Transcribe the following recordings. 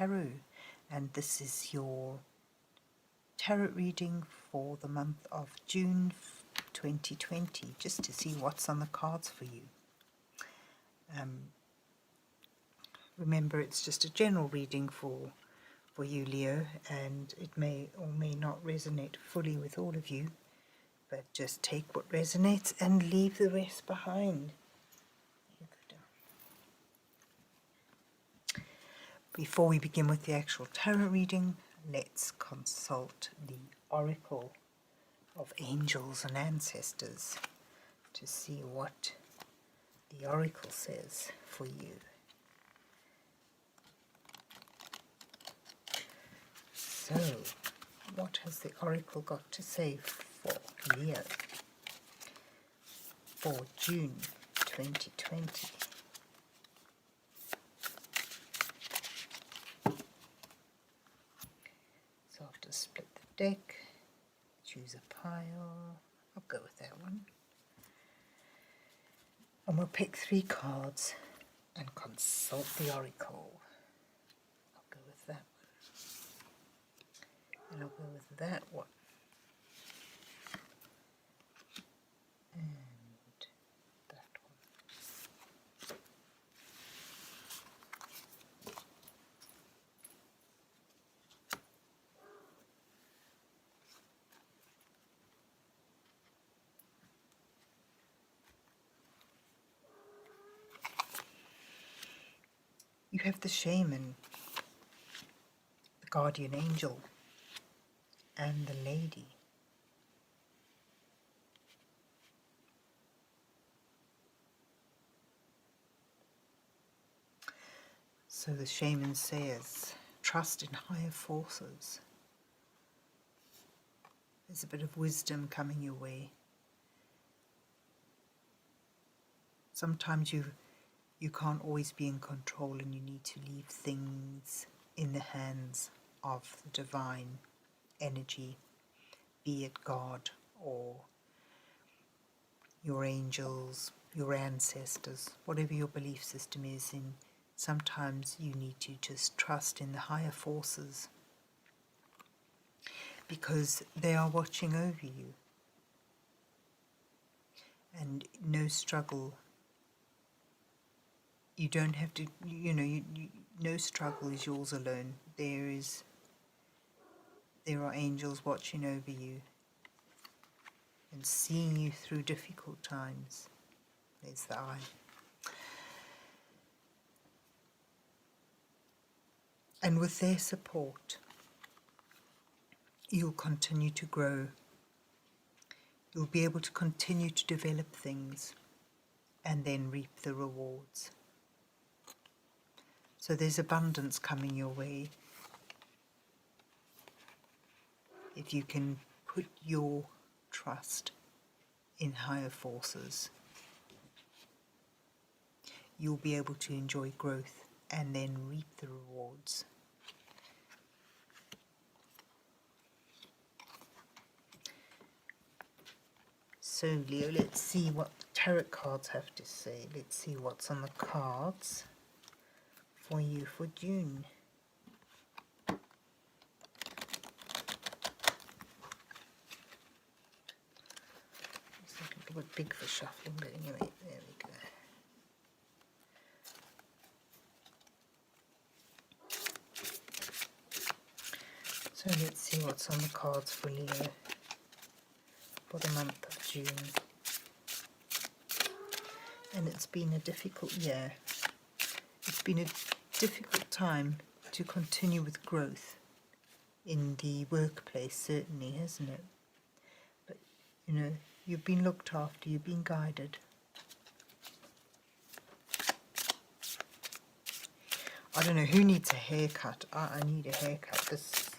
Tarot, and this is your tarot reading for the month of June 2020, just to see what's on the cards for you. Remember, it's just a general reading for you, Leo, and it may or may not resonate fully with all of you, but just take what resonates and leave the rest behind. Before we begin with the actual tarot reading, let's consult the Oracle of Angels and Ancestors to see what the Oracle says for you. So, what has the Oracle got to say for Leo for June 2020? So I'll just split the deck, choose a pile. I'll go with that one. And we'll pick 3 cards and consult the Oracle. I'll go with that one. And I'll go with that one. And that one. You have the Shaman, the Guardian Angel, and the Lady. So the Shaman says, trust in higher forces. There's a bit of wisdom coming your way. Sometimes you can't always be in control, and you need to leave things in the hands of the divine energy, be it God or your angels, your ancestors, whatever your belief system is in. Sometimes you need to just trust in the higher forces, because they are watching over you, and no struggle. You don't have to, no struggle is yours alone. There are angels watching over you and seeing you through difficult times. There's the eye. And with their support, you'll continue to grow. You'll be able to continue to develop things and then reap the rewards. So there's abundance coming your way if you can put your trust in higher forces. You'll be able to enjoy growth and then reap the rewards. So Leo, let's see what the tarot cards have to say. Let's see what's on the cards for you for June. It's a little bit big for shuffling, but anyway, there we go. So let's see what's on the cards for Leo for the month of June. And it's been a difficult year. It's been a difficult time to continue with growth in the workplace, certainly, hasn't it? But, you've been looked after, you've been guided. I don't know who needs a haircut. I need a haircut. This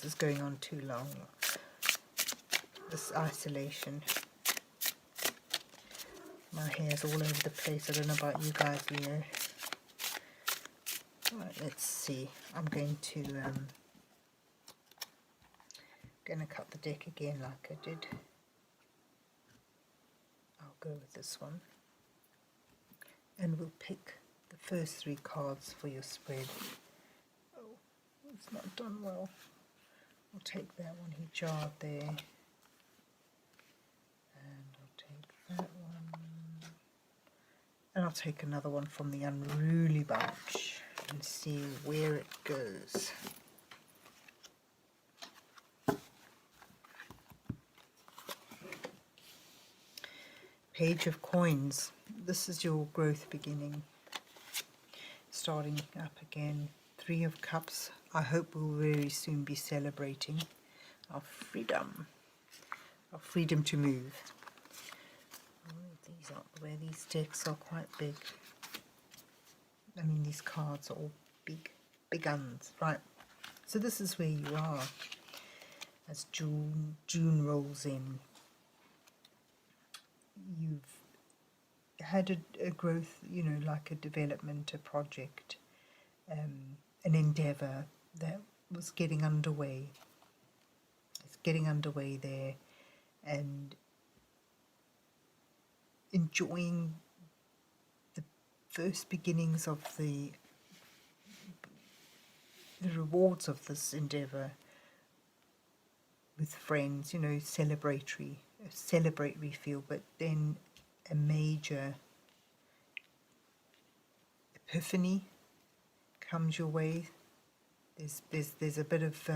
is going on too long. This isolation. My hair's all over the place. I don't know about you guys, Leo. Right, let's see. I'm going to cut the deck again like I did. I'll go with this one. And we'll pick the first 3 cards for your spread. Oh, it's not done well. I'll take that one he jarred there. And I'll take that one. And I'll take another one from the unruly bunch and see where it goes. Page of Coins. This is your growth beginning. Starting up again. Three of Cups. I hope we'll very soon be celebrating our freedom. Our freedom to move. These up where these decks are quite big. I mean, these cards are all big guns, right? So this is where you are as June rolls in. You've had a growth, you know, like a development, a project, an endeavour that was getting underway. It's getting underway there, and enjoying the first beginnings of the rewards of this endeavour with friends, you know, celebratory feel, but then a major epiphany comes your way. There's a bit of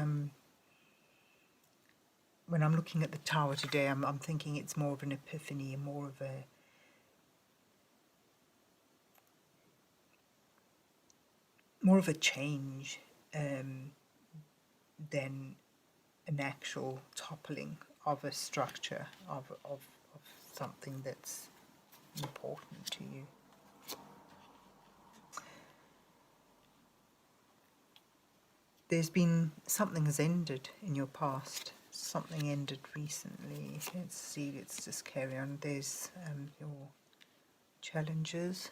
when I'm looking at the Tower today, I'm thinking it's more of an epiphany and more of a change than an actual toppling of a structure of something that's important to you. There's been something has ended in your past. Something ended recently. Let's see. Let's just carry on. There's your challenges.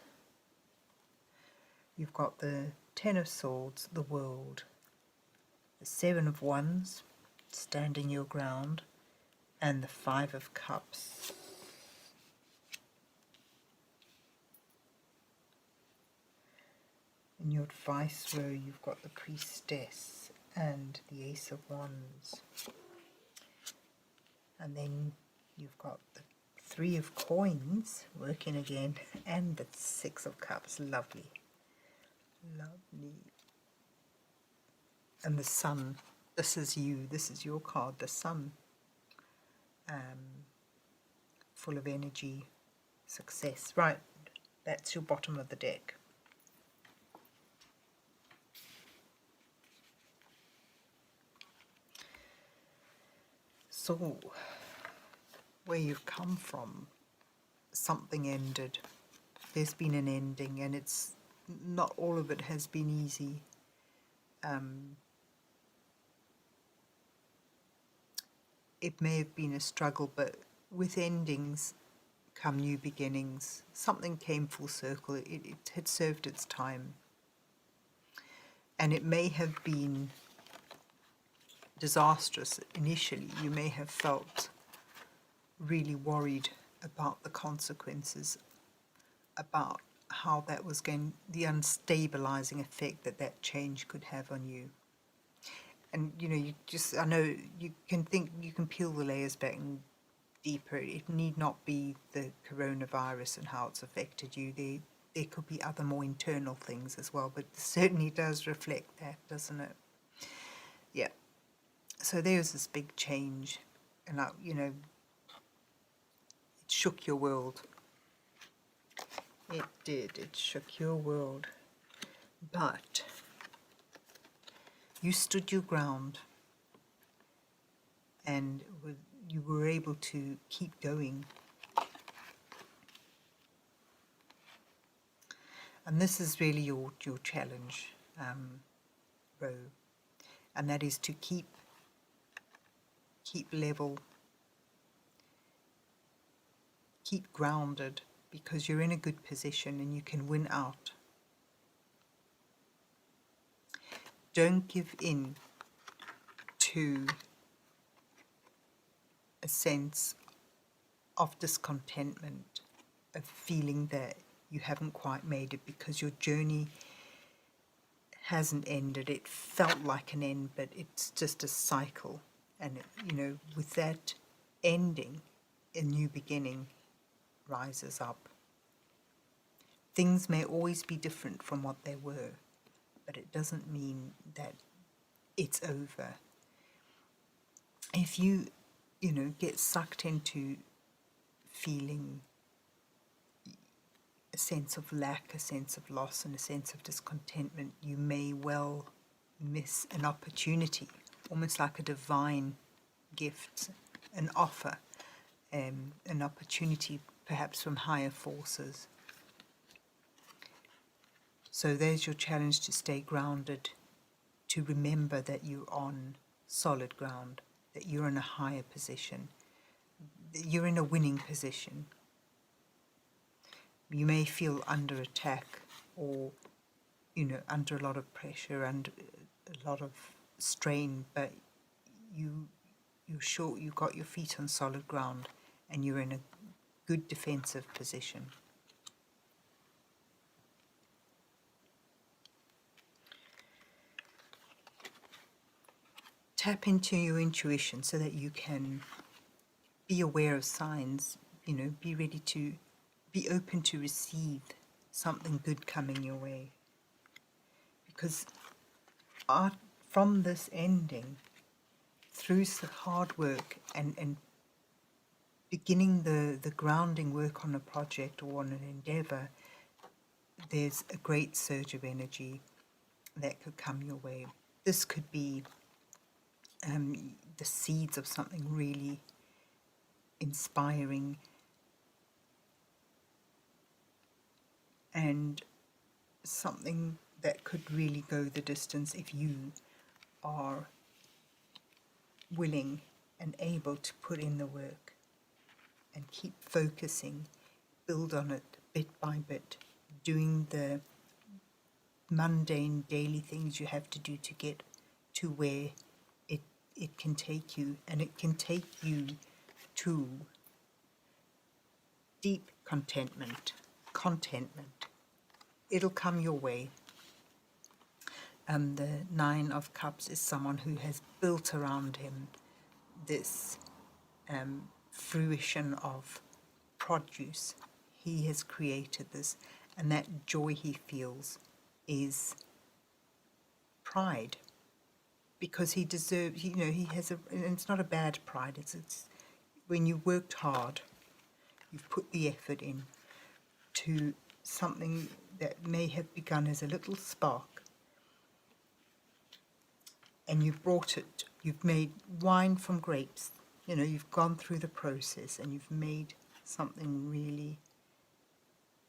You've got the Ten of Swords, the World, the Seven of Wands, standing your ground, and the Five of Cups. In your advice row, you've got the Priestess and the Ace of Wands. And then you've got the Three of Coins working again, and the Six of Cups. Lovely. Lovely. And the Sun. This is you. This is your card, the Sun. Full of energy, success. Right, that's your bottom of the deck. So, where you've come from, something ended. There's been an ending, and it's not all of it has been easy. It may have been a struggle, but with endings come new beginnings. Something came full circle. It had served its time. And it may have been disastrous initially. You may have felt really worried about the consequences, about how that was going, the unstabilizing effect that change could have on you. And you know, I know you can think, you can peel the layers back and deeper. It need not be the coronavirus and how it's affected you. There could be other more internal things as well, but it certainly does reflect that, doesn't it? Yeah. So there's this big change, and you know, it shook your world. It did. It shook your world. But you stood your ground, and you were able to keep going. And this is really your challenge, Ro, and that is to keep level, keep grounded, because you're in a good position and you can win out. Don't give in to a sense of discontentment, of feeling that you haven't quite made it, because your journey hasn't ended. It felt like an end, but it's just a cycle. And, with that ending, a new beginning rises up. Things may always be different from what they were, but it doesn't mean that it's over. If you, get sucked into feeling a sense of lack, a sense of loss, and a sense of discontentment, you may well miss an opportunity, almost like a divine gift, an offer, an opportunity perhaps from higher forces. So there's your challenge, to stay grounded, to remember that you're on solid ground, that you're in a higher position, that you're in a winning position. You may feel under attack, or, under a lot of pressure and a lot of strain, but you're sure you got your feet on solid ground and you're in a good defensive position. Tap into your intuition so that you can be aware of signs, be ready to be open to receive something good coming your way. Because from this ending, through hard work and beginning the grounding work on a project or on an endeavor, there's a great surge of energy that could come your way. This could be the seeds of something really inspiring and something that could really go the distance if you are willing and able to put in the work and keep focusing, build on it bit by bit, doing the mundane daily things you have to do to get to where it can take you, and it can take you to deep contentment. It'll come your way. The Nine of Cups is someone who has built around him this fruition of produce. He has created this, and that joy he feels is pride, because he deserves, he has and it's not a bad pride, it's when you worked hard, you've put the effort in to something that may have begun as a little spark, and you've made wine from grapes, you've gone through the process and you've made something really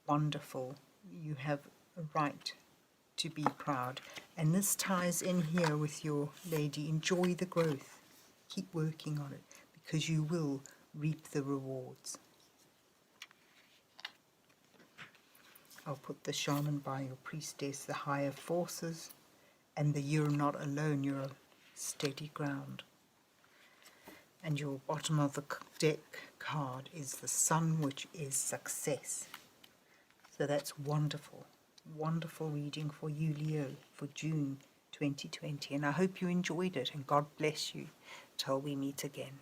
wonderful. You have a right to be proud. And this ties in here with your lady. Enjoy the growth. Keep working on it, because you will reap the rewards. I'll put the shaman by your priestess, the higher forces, and the you're not alone, you're a steady ground. And your bottom of the deck card is the sun, which is success. So that's wonderful. Wonderful reading for you, Leo, for June 2020. And I hope you enjoyed it, and God bless you till we meet again.